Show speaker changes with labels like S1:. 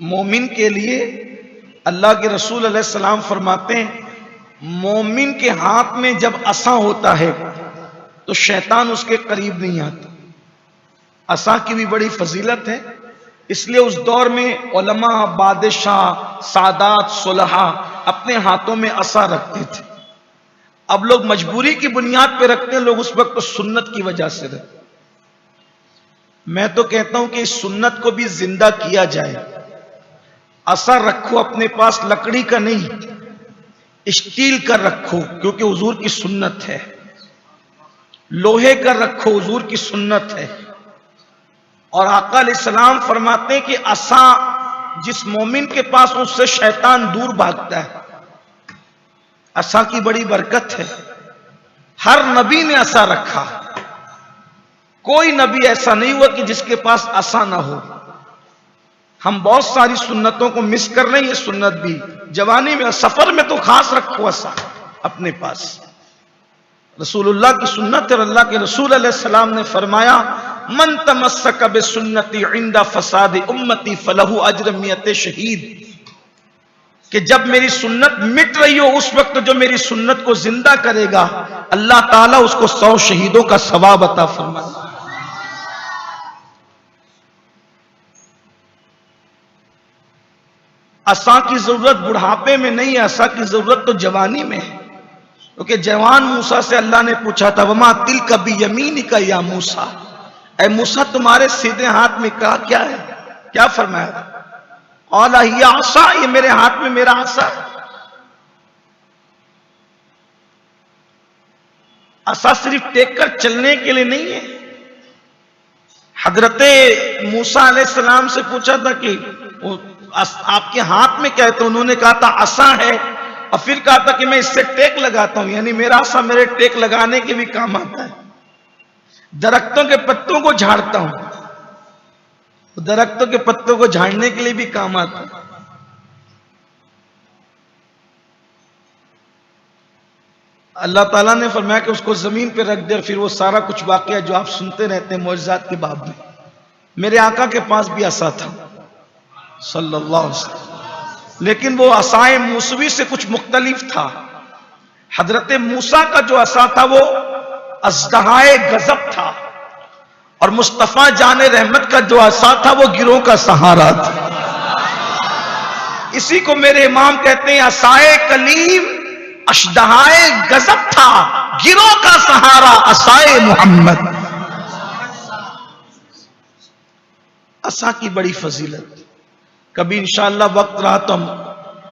S1: मोमिन के लिए अल्लाह के रसूल अलैहिस्सलाम फरमाते हैं, मोमिन के हाथ में जब असा होता है तो शैतान उसके करीब नहीं आता। असा की भी बड़ी फजीलत है, इसलिए उस दौर में उलमा, बादशाह, सादात, सुलहा अपने हाथों में असा रखते थे। अब लोग मजबूरी की बुनियाद पे रखते हैं, लोग उस वक्त तो सुन्नत की वजह से रखते। मैं तो कहता हूं कि इस सुन्नत को भी जिंदा किया जाए। असर रखो अपने पास, लकड़ी का नहीं, स्टील का रखो क्योंकि हुजूर की सुन्नत है। लोहे का रखो, हुजूर की सुन्नत है। और आका अलैहिस्सलाम फरमाते हैं कि असा जिस मोमिन के पास, उससे शैतान दूर भागता है। असा की बड़ी बरकत है। हर नबी ने असा रखा, कोई नबी ऐसा नहीं हुआ कि जिसके पास असा ना हो। हम बहुत सारी सुन्नतों को मिस कर रहे हैं। ये सुन्नत भी जवानी में, सफर में तो खास रखो असा अपने पास। रसूलुल्लाह की सुन्नत है। अल्लाह के रसूल अलैहिस्सलाम ने फरमाया, मन तमस्सक बिसुन्नती इंदा फसाद उम्मती फलहु अज्र मियत शहीद, कि जब मेरी सुन्नत मिट रही हो उस वक्त जो मेरी सुन्नत को जिंदा करेगा, अल्लाह ताला उसको 100 शहीदों का सवाब अता फरमाएगा। असा की जरूरत बुढ़ापे में नहीं है, असा की जरूरत तो जवानी में है। क्योंकि जवान मूसा से अल्लाह ने पूछा था, वमा तिल कभी यमीन का या मूसा, ऐ मूसा तुम्हारे सीधे हाथ में कहा क्या है? क्या फरमाया? औला ये आसा, ये मेरे हाथ में मेरा आसा। आसा सिर्फ टेक कर चलने के लिए नहीं है। हजरते मूसा अलैहिस्सलाम से पूछा था कि आपके हाथ में क्या है? तो उन्होंने कहा था आसा है, और फिर कहा था कि मैं इससे टेक लगाता हूं, यानी मेरा आसा मेरे टेक लगाने के भी काम आता है। दरख्तों के पत्तों को झाड़ता हूं, दरख्तों के पत्तों को झाड़ने के लिए भी काम आता है। अल्लाह ताला ने फरमाया कि उसको जमीन पे रख दे, और फिर वो सारा कुछ वाकया जो आप सुनते रहते हैं मौजज़ात के बाब में। मेरे आका के पास भी असा था सल्लल्लाहु अलैहि वसल्लम, लेकिन वो असाए मूसवी से कुछ मुख्तलिफ था। हजरत मूसा का जो असा था वो अज़दहाए गजब था, और मुस्तफा जाने रहमत का जो असा था वो गिरों का सहारा था। इसी को मेरे इमाम कहते हैं, असाए कलीम अशदहाए गजब था, गिरों का सहारा असाए मोहम्मद। असा की बड़ी फजीलत, कभी इंशाअल्लाह वक्त रहा तो हम